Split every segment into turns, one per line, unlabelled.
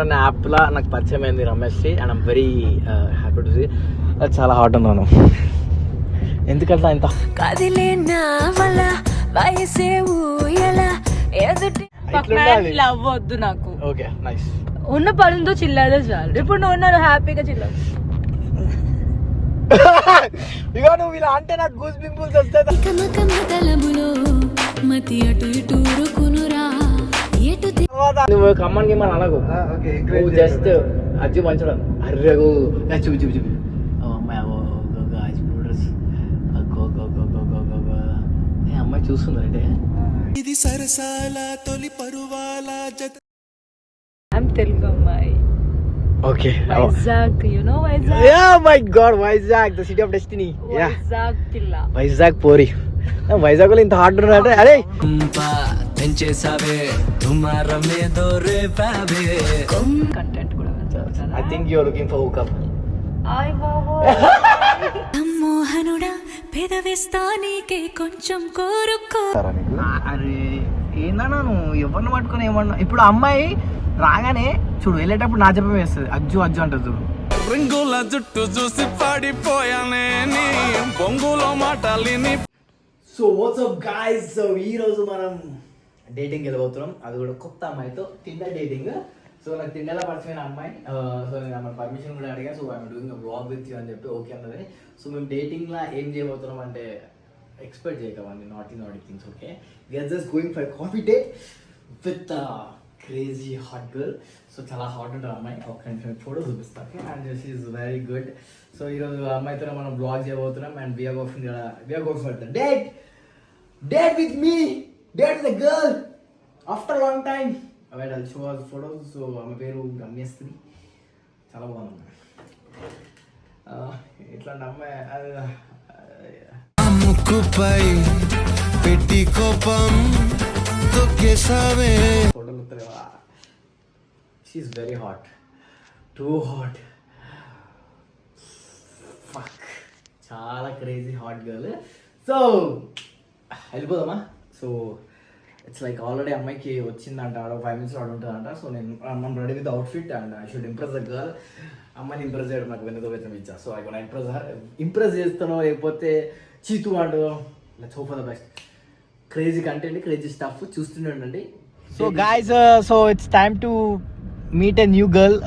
అనే యాప్లా నాకు పరిచయం అయింది Ramesh and I'm very happy to see. చాలా హాట్ ఉన్నాను ఎందుకంటే ఇంత
లవ్ వద్దు నాకు.
Okay nice.
ఉన్న పనులతో చిల్లాదే చాలు. ఇప్పుడు నువ్వు ఉన్నాను హ్యాపీగా చిల్లావు.
ఇక నువ్వు ఇలా అంటే నాకు గూస్ పింపుల్స్ వస్తాయి. నువ్వు కమ్మన్ గిమ్మని అనకు, జస్ట్ అజ్జు మంచడం అర్రగు చూపి చూపి చూపి అమ్మాయి అమ్మాయి చూస్తుందంటే
ఇది సరసాల తొలి పరువాల జత.
తెలుగు అమ్మాయి.
Okay
Vizag, you know Vizag?
Yeah my god, Vizag the city of destiny. Yeah
Vizag పిల్ల,
వైజాగ్ పోరి. వైజాగ్ లో ఇంత హార్డ్ ఉన్నాడంటే అరే
కంటెంట్ కూడా.
I think you are looking for hookup.
ఆయ్ బాబో
మోహనుడా పెదవిస్తానికే కొంచెం కోరుకో.
అరే ఏందన్నా నువ్వు ఎవరిని పట్టుకుని ఏమన్నా. ఇప్పుడు అమ్మాయి రాగానే చూడు వెళ్ళేటప్పుడు నా చెప్పం వేస్తుంది, అజ్జు అజ్జు అంటుంది చూడు.
రింగుల జుట్టు చూసి పడిపోయానే నీ బొంగులో మాటలిని.
సో వాట్సాప్ గాయ్స్, సో ఈ రోజు మనం డేటింగ్ వెళ్ళబోతున్నాం, అది కూడా కొత్త అమ్మాయితో. Tinder dating. సో నాకు టిండర్లో పరిచయమైన అమ్మాయి. సో నేను మన పర్మిషన్ కూడా అడిగా. So I'm doing blog with you అని చెప్పి ఓకే అన్నది. సో మేము డేటింగ్లో ఏం చేయబోతున్నాం అంటే ఎక్స్పెక్ట్ చేయకమండి, not things. Okay we're just going for coffee day with crazy hot girl. So చాలా హాట్ ఉంటుంది అమ్మాయి. ఒక ఫోటో చూపిస్తాను. Okay and this is very good. So ఈరోజు అమ్మాయితో మనం బ్లాగ్ చేయబోతున్నాం and we're going for the date with me, date with the girl after long time. Await I'll show us photos. So ఆమె పేరు గమ్యశ్రీ, చాలా బాగుంది. ఇట్లాంటి అమ్మాయి
ముక్కుపై పెట్టి కోపం తొక్కేసావే.
ఫోటోలు వస్తాయి. She's very hot, too hot, fuck, చాలా క్రేజీ హాట్ గర్ల్. సో వెళ్ళిపోదామా? సో ఇట్స్ లైక్ ఆల్రెడీ అమ్మాయికి వచ్చిందంట, 5 minutes ఆడ ఉంటుందంట. సో నేను ready with outfit and I should impress the girl. అమ్మాయిని ఇంప్రెస్ చేయడం నాకు వెన్నతో వేతనం ఇచ్చా. సో ఐ గోనా ఇంప్రెస్ చేస్తానో లేకపోతే చీతు అంటూ let's hope for the best. Crazy content, crazy stuff చూస్తూనే ఉండండి. So guys, so it's time to meet a new girl.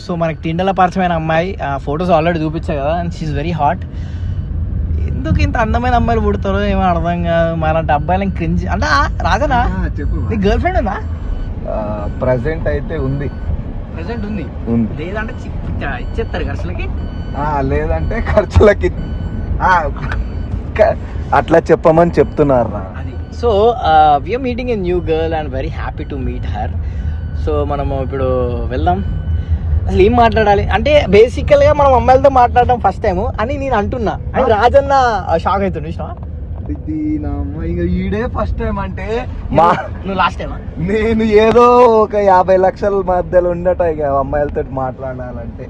So మనకి టిండర్లో పరిచయమైన అమ్మాయి. ఫొటోస్ ఆల్రెడీ చూపించా కదా అండ్ షీఈస్ వెరీ హాట్. ఎందుకు ఇంత అందమైన అమ్మాయిలు పుడతారో ఏమో అర్థం కాదు. మరంటే అబ్బాయిలు క్రింజ్ అంటే రాజనా
చెప్పు.
నీ గర్ల్ ఫ్రెండ్ ఉందా?
ప్రెసెంట్ అయితే ఉంది.
ప్రెసెంట్ ఉంది. లేదంటే ఇచ్చేస్తారు ఖర్చులకి.
లేదంటే ఖర్చులకి అట్లా చెప్పమని చెప్తున్నారు.
అది so we're meeting a new girl and very happy to meet her. So మనము ఇప్పుడు వెళ్దాం. అసలు ఏం మాట్లాడాలి అంటే బేసికల్గా మనం అమ్మాయిలతో మాట్లాడడం ఫస్ట్ టైం అని నేను అంటున్నా. అని రాజన్న షాక్ అవుతుంది.
ఈడే ఫస్ట్ టైం అంటే
నువ్వు లాస్ట్ టైమా?
నేను ఏదో ఒక 50 లక్షల మధ్యలో ఉండట ఇక అమ్మాయిలతో మాట్లాడాలంటే.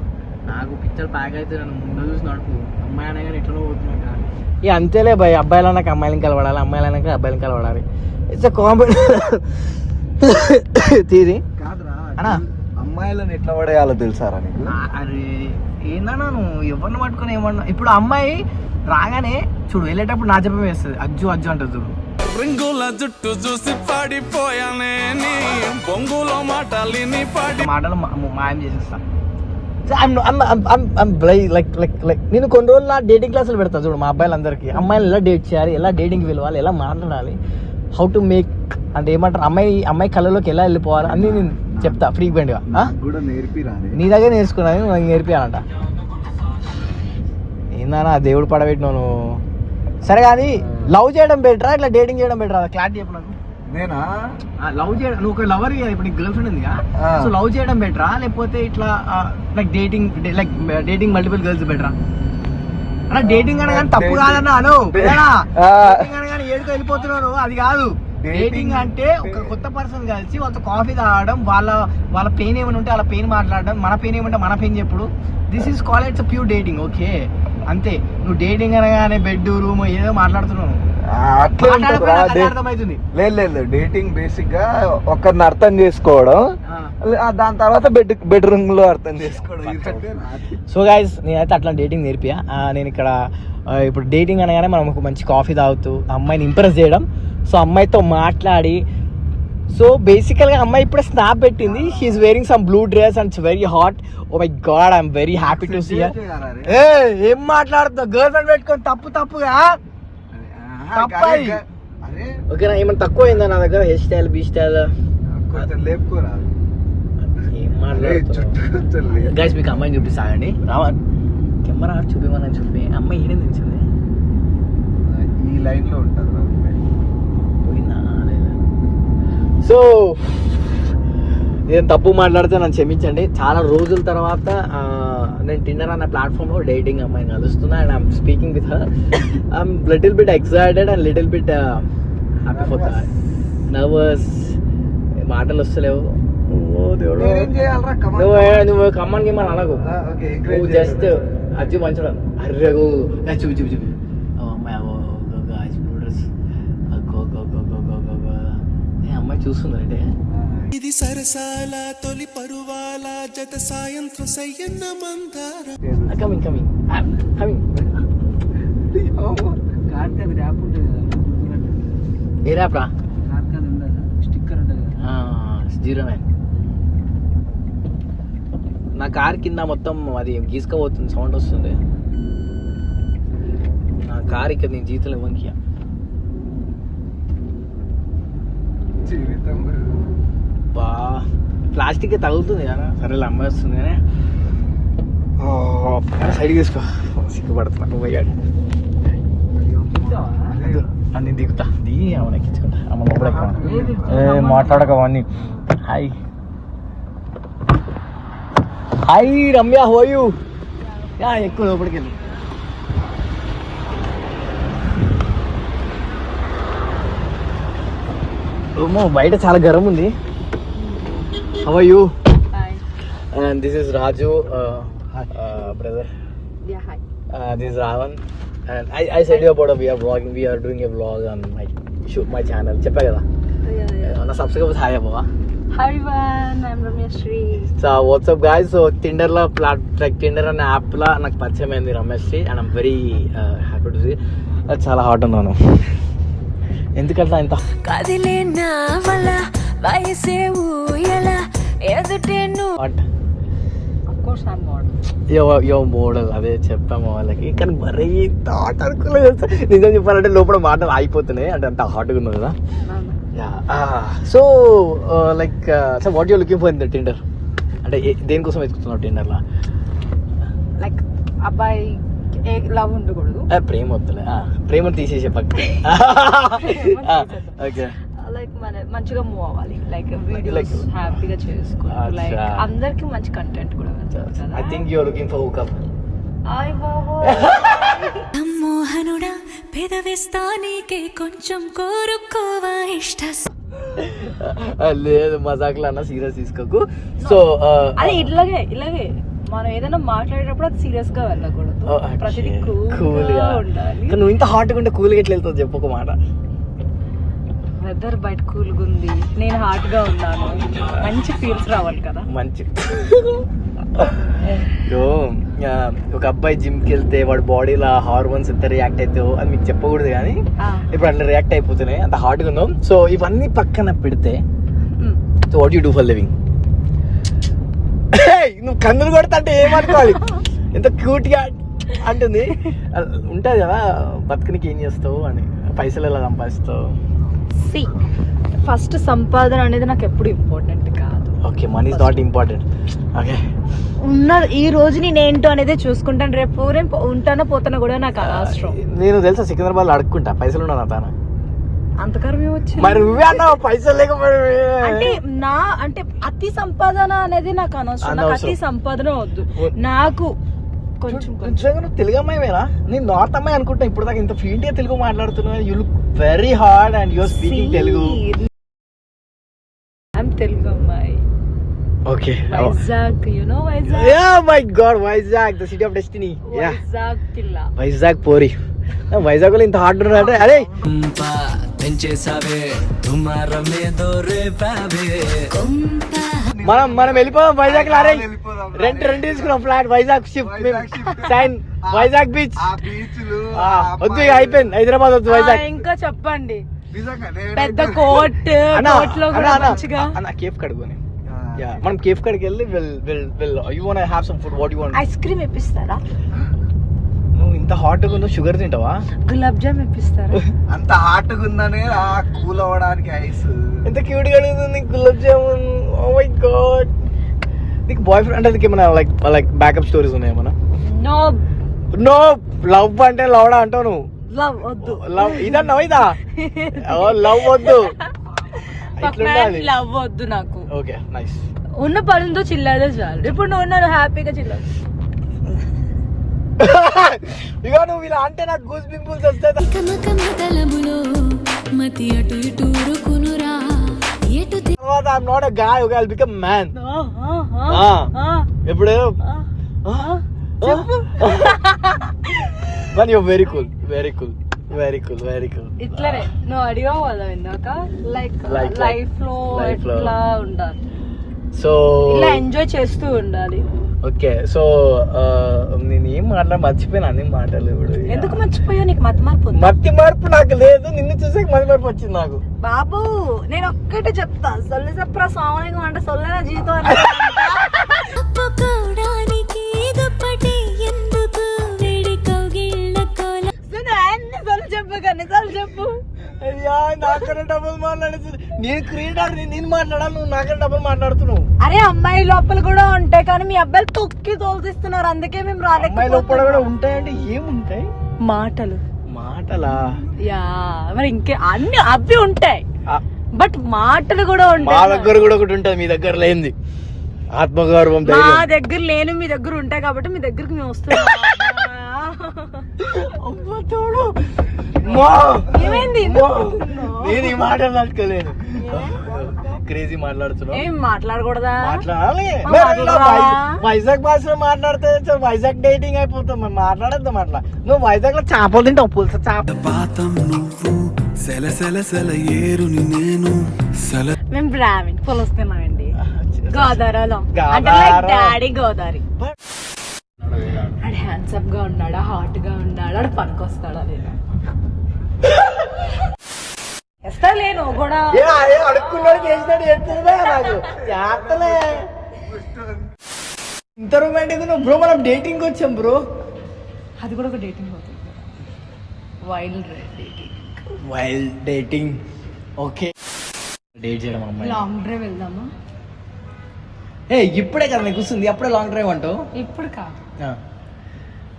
నాకు పిక్చర్ ప్యాక్ అయితే నన్ను ముందు చూసి నడుపు అమ్మాయి అనే కానీ ఎట్లా పోతున్నాను. ఇక అంతేలే భయ్, అబ్బాయిలు అన్నాక అమ్మాయిలను కలవడాలి, అమ్మాయిలు అన్నాక అబ్బాయిలను కలవడాలి. ఇట్స్ కామెడీ తీది
కాదురా
అన్నా.
అమ్మాయిలను ఎట్లా పడేయాలో తెలుసారా నీకు?
అరే ఏందన్నా నువ్వు ఎవరిని పట్టుకుని ఏమన్నా. ఇప్పుడు అమ్మాయి రాగానే చూడు వెళ్ళేటప్పుడు నా చెప్పం వేస్తుంది, అజ్జు అజ్జు అంటుంది చూడు.
రింగుల జుట్టు చూసి పడిపోయానే నీ బొంగులో మాటలిని
మాటలు మాయం చేసేస్తా. నేను కొన్ని రోజులు నా డేటింగ్ క్లాసులు పెడతా చూడు మా అబ్బాయిలందరికీ. అమ్మాయిలు ఎలా డేట్ చేయాలి, ఎలా డేటింగ్ పిలవాలి, ఎలా మాట్లాడాలి, హౌ టు మేక్ అంటే ఏమంటారు అమ్మాయి కళ్ళలోకి ఎలా వెళ్ళిపోవాలి అన్నీ నేను చెప్తా ఫ్రీక్వెంట్గా. నీ దగ్గర నేర్చుకున్నాను, నాకు నేర్పియాలంట. ఏందన్నా దేవుడు పడబెట్టినావు నువ్వు. సరే కానీ లవ్ చేయడం బెటరా ఇట్లా డేటింగ్ చేయడం బెటరా? క్లారిటీ చెప్పు నాకు.
నేనా
లవ్ చేయడం, నువ్వు ఒక లవర్ ఇప్పుడు నీకు గర్ల్ ఫ్రెండ్ ఉందిగా, సో లవ్ చేయడం బెటరా లేకపోతే ఇట్లా లైక్ డేటింగ్ మల్టిపుల్ గర్ల్స్ బెటరా? అన్న డేటింగ్ అనగానే తప్పు కాదన్నా. అను డేటింగ్ అనగానే ఏడుకు వెళ్ళిపోతున్నాను, అది కాదు. డేటింగ్ అంటే ఒక కొత్త పర్సన్ కలిసి వాళ్ళతో కాఫీ తాగడం, వాళ్ళ పెయిన్ ఏమైనా ఉంటే వాళ్ళ పెయిన్ మాట్లాడడం, మన పెయిన్ ఏమంటే మన పెయిన్ చెప్పుడు. This is call it's pure dating. Okay అంతే. నువ్వు డేటింగ్ అనగానే బెడ్ రూమ్ ఏదో మాట్లాడుతున్నావు.
అర్థమవుతుంది. లేదు డేటింగ్ బేసిక్ గా ఒకరిని అర్థం చేసుకోవడం, దాని తర్వాత బెడ్రూమ్ లో అర్థం చేసుకోవడం.
సో గైస్ నేనైతే అట్లా డేటింగ్ నేర్పియా. నేను ఇక్కడ ఇప్పుడు డేటింగ్ అనగానే మనం ఒక మంచి కాఫీ తాగుతూ అమ్మాయిని ఇంప్రెస్ చేయడం, సో అమ్మాయితో మాట్లాడి. సో బేసికల్గా అమ్మాయి ఇప్పుడే స్నాప్ పెట్టింది. She's wearing some blue dress and it's very hot. Oh my god, I'm very happy to see. ఏం మాట్లాడుతావు? గర్ల్ ఫ్రెండ్ పెట్టుకొని తప్పుగా ఓకేనా? ఏమన్నా తక్కువ అయిందా నా దగ్గర? హెయిర్ స్టైల్, బీ స్టైల్ ఏం మాట్లాడుతున్నావు గైస్? మీకు అమ్మాయిని చూపిస్తానండి. రావన్ కెమెరా చూపిమని చెప్పి అమ్మాయి ఏడేం తెచ్చింది.
ఈ లైన్ లో ఉంటుంది.
పోయిందా? సో నేను తప్పు మాట్లాడితే నన్ను క్షమించండి. చాలా రోజుల తర్వాత నేను టిండర్ అన్న ప్లాట్ఫామ్లో డేటింగ్ అమ్మాయిని కలుస్తున్నా and I'm speaking with her. I'm little bit excited and little bit happy for that. Nervous, మాటలు వస్తలేవు. నువ్వు కమ్మన్ గిమ్మని అనకు. నువ్వు జస్ట్ అజ్జు మంచడం అర్రగు చూపి అమ్మాయి అమ్మాయి చూస్తుందంటే
ఇది సరసాల తొలి పరువాల జత సాయంత్రం సయ్యన్న మందార.
కమింగ్ ఏ ర్యాప్ రా?
స్టిక్కర్ ఉంటుంది
09. నా కార్ కింద మొత్తం అది గీసుకపోతుంది, సౌండ్ వస్తుంది. నా కార్ ఇక్కడ నేను జీతం ఇవ్వనికి బా ప్లాస్టిక్ తగులుతుంది కదా. సరే అమ్మాయి వస్తుంది కానీ సైడ్ తీసుకో, సిగ్గుపడుతున్నా. పోయాడు అన్ని దిగుతా, దిగి అమ్మని ఎక్కించుకుంటా. అమ్మ లోపల మాట్లాడక అవన్నీ. Hi hi Ramya, how are you? Yeah ఎక్కువ లోపలికి వెళ్ళి. ఓమో బయట చాలా గరం ఉంది. How are you? And this is Raju, brother.
Yeah, hi.
This is Ravan. And I said you about we are vlogging. We are doing a vlog on my channel. చెప్పా కదా. నా సబ్స్క్రైబర్స్ హాయ్ అవ్వవా?
Hi everyone, I'm Ramya Shri.
So what's up guys. So టిండర్లో Tinder అనే యాప్లో నాకు పరిచయం అయింది Ramesh Shri and I'm very happy to see. అది చాలా హాట్ ఉన్నాను. ఎందుకంటే ఇంత
కదిలే నా వల్ల వయసే ఊయల ఎదుటే
hot.
Of course I'm model.
యో మోడల్ అదే చెప్పాము వాళ్ళకి, కానీ మరీ థాట్ అనుకోలేదు. నిజం చెప్పాలంటే లోపల మాటలు ఆగిపోతున్నాయి అంటే అంత హాట్గా ఉంది కదా. So like so what you looking for in the Tinder? అంటే దేనికోసం వెతుకుతున్నావు టిండర్లో?
Like అబ్బాయి లవ్ ఉండకూడదు,
ప్రేమ వద్దులే, ప్రేమను తీసేసే పక్క. ఓకే
లైక్ మంచిగా మూవ్ అవ్వాలి, లైక్ వీడియోస్ హ్యాపీగా చేసుకోవాలి, లైక్ అందరికి మంచి కంటెంట్ కూడా.
I think you are looking for hook up.
ఆయ్ బాబో
మోహనుడా పెదవేస్తా నీకే కొంచెం కోరుకోవా ఇష్ట.
లేదు మజాక్లా అన్న, సీరియస్ తీసుకోకు. సో
అది ఇలాగే మనం ఏదైనా మాట్లాడేటప్పుడు అది సీరియస్ గా వెళ్ళకూడదు, ప్రతిదీ కూల్ గా ఉండాలి.
నువ్వు ఇంత హాట్ గా ఉంటే కూల్గా ఎట్లా వెళ్తావు చెప్పు ఒక మాట.
వెదర్ బయట కూల్గా ఉంది, నేను హాట్ గా ఉన్నాను, మంచి ఫీల్స్ రావాలి కదా.
మంచి ఒక అబ్బాయి జిమ్కి వెళ్తే వాడి బాడీలో హార్మోన్స్ ఎంత రియాక్ట్ అవుతాయో అది మీకు చెప్పకూడదు, కానీ ఇప్పుడు అట్లా రియాక్ట్ అయిపోతున్నాయి, అంత హాట్గా ఉన్నాం. సో ఇవన్నీ పక్కన పెడితే so what you do for living? నువ్వు కన్నులు కొడతా అంటే ఏమనుకోవాలి, ఎంత క్యూట్గా అంటుంది. ఉంటుంది కదా బతుకునికి ఏం చేస్తావు అని, పైసలు ఎలా సంపాదిస్తావు?
ఫస్ట్ సంపాదన అనేది నాకు ఎప్పుడు ఇంపార్టెంట్ కాదు.
Okay, money is not important. Okay,
ఉన్న ఈ రోజు నేను ఏంటో అనేది చూసుకుంటాను, రేపు ఉంటానో పోతానో కూడా నాకు అనవసరం.
నేను తెలుసా సికింద్రాబాద్ ఉన్నా పైసలు ఉన్నా నా తాన
అంతకారం ఏమొచ్చింది
మరి నువ్వే అన్నావు పైసలు లేకపోతే.
అంటే అతి సంపాదన అనేది నాకు అనవసరం, నాకు అతి సంపాదన వద్దు. నాకు కొంచెం
నిజంగా నువ్వు తెలుగు అమ్మాయివేనా? నేను నార్త్ అమ్మాయి అనుకుంటా ఇప్పుడు దాకా. ఇంత ఫ్లూయెంట్ గా తెలుగు మాట్లాడుతున్నా. You look very hard and you're speaking Telugu.
I'm Telugu అమ్మాయి.
Okay.
Vizag, you know Vizag?
Yeah my god, Vizag the city of destiny. Yeah
Vizag పిల్ల.
వైజాగ్ పోరి. వైజాగ్ లో ఇంత హార్డ్ ఉన్నారంటే అరే మనం వెళ్ళిపోదాం వైజాగ్ లో. అరే రెంట్ తీసుకున్నాం ఫ్లాట్ వైజాగ్ షిఫ్ట్ సైన్ వైజాగ్ బీచ్.
ఆ బీచ్లు
వద్దు ఇక అయిపోయింది, హైదరాబాద్ వద్దు వైజాగ్.
ఇంకా చెప్పండి పెద్ద కోర్ట్ లో కూడా మంచిగా
కేఫ్ కడుగుని. మనం కేఫ్ కడికి వెళ్ళి you want have some food, what you want?
Ice cream ఇప్పిస్తారా?
నువ్వు ఇంత హాట్ గా ఉందో షుగర్ తింటావా?
గులాబ్ జామ్ ఇప్పిస్తారా?
అంత హాట్ గా ఉందనే కూల్ అవ్వడానికి ఐస్.
ఎంత క్యూట్ గా అడుగుతుంది gulab jamun. Oh my god. నీకు బాయ్ ఫ్రెండ్ అంటే నీకు ఏమైనా లైక్ బ్యాకప్ స్టోరీస్ ఉన్నాయా? ఏమన్నా?
No
no. లవ్ అంటే లవడా అంటావు నువ్వు.
లవ్ వద్దు.
లవ్ ఇదన్నా ఇదా? లవ్ వద్దు, ఇట్లుండాలి.
లవ్ వద్దు నాకు.
Okay nice.
ఉన్న పనులతో చిల్లదే చాలు. ఇప్పుడు నువ్వు ఉన్నాను హ్యాపీగా చిల్లదు.
ఇక నువ్వు ఇలా అంటే నాకు గూస్ పింపుల్స్ వస్తాయి.
మతి అటు ఇటు రుకునురా ఎటు
తర్వాత I'm not a guy, okay, I'll become man. ఇప్పుడు మరి you very cool, very cool, very cool, very cool.
ఇట్లనే నువ్వు అడిగావు కదా ఇందాక, లైక్ లైఫ్ లో ఎట్లా ఉండాలి,
సో
ఇలా ఎంజాయ్ చేస్తూ ఉండాలి.
ఓకే. సో నేను ఏం మర్చిపోయినా అన్ని మాటలు. ఇప్పుడు
ఎందుకు మర్చిపోయా? నీకు మతి మార్పు ఉందా?
మతి మార్పు నాకు లేదు, నిన్ను చూసాక మతి మార్పు వచ్చింది నాకు.
బాబు నేను ఒక్కటే చెప్తా, సొల్లు చెప్పరా స్వామిగా అంటే సొల్లన జీతం
ఒప్పుకోవడానికి దుప్పటి ఎందుకు వేడి కౌగిళ్ళ కోల
సొల్లు చెప్పు కానీ సొల్లు చెప్పు.
అయ్యా నాకన్నా డబ్బులు మాట్లాడేది. నేను క్రియేటర్, నేను మాట్లాడాలి, నువ్వు నాకన్నా డబ్బులు మాట్లాడుతున్నావు.
అరే అమ్మాయి లోపల కూడా ఉంటాయి కానీ మీ అబ్బాయిలు తొక్కి తోలుతిస్తున్నారు, అందుకే మేము రాలేదు.
అమ్మాయి లోపల కూడా ఉంటాయంటే ఏముంటాయి?
మాటలు.
మాటలా?
యా మరి ఇంకే అన్ని అవి ఉంటాయి, బట్ మాటలు కూడా
మా
ఉంటాయి.
దగ్గర కూడా ఒకటి ఉంటుంది, మీ దగ్గర లేనిది ఆత్మగౌరవం.
మా దగ్గర లేను, మీ దగ్గర ఉంటాయి కాబట్టి మీ దగ్గరికి మేము వస్తున్నాం. ఏమైంది?
నేను ఈ మాట నాటుకోలేను. క్రేజీ మాట్లాడుతున్నావు.
ఏం మాట్లాడకూడదా?
మాట్లాడాలి.
మాట్లాడరా?
వైజాగ్ భాషలో మాట్లాడితే వైజాగ్ డేటింగ్ అయిపోతాం. మనం మాట్లాడద్దాం అట్లా. నువ్వు వైజాగ్ లో చేపలు తింటావు, పులుసు చేప.
పాతం నువ్వు సెల సెల సెల ఏరుని నేను సెల.
మేము బ్రాహ్మిన్ పొలుస్తున్నామండి, గోదావరిలో. అంటే
గోదావరి.
డాడీ గోదావరి. ఆడు హ్యాండ్సప్ గా ఉన్నాడా, హాట్ గా ఉన్నాడా, ఆడు పనికొస్తాడా లేదా? ఎస్తా లేను కూడా
అడుక్కున్నాడు చేసినాడు చెప్తుందా నాకు చేస్తలే. ఇంత రొమాంటిక్ ఉన్నావు బ్రో. మనం డేటింగ్ వచ్చాం బ్రో.
అది కూడా ఒక డేటింగ్ అవుతుంది, wild dating.
Wild dating. Okay, date చేయడం అమ్మాయి.
లాంగ్ డ్రైవ్ వెళ్దామా?
ఇప్పుడే కదా నీకు వస్తుంది, అప్పుడే లాంగ్ డ్రైవ్ అంటావు?
ఇప్పుడు కాదు,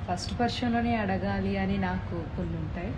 ఫస్ట్ పర్సన్ లోనే అడగాలి అని నాకు కొన్ని ఉంటాయి.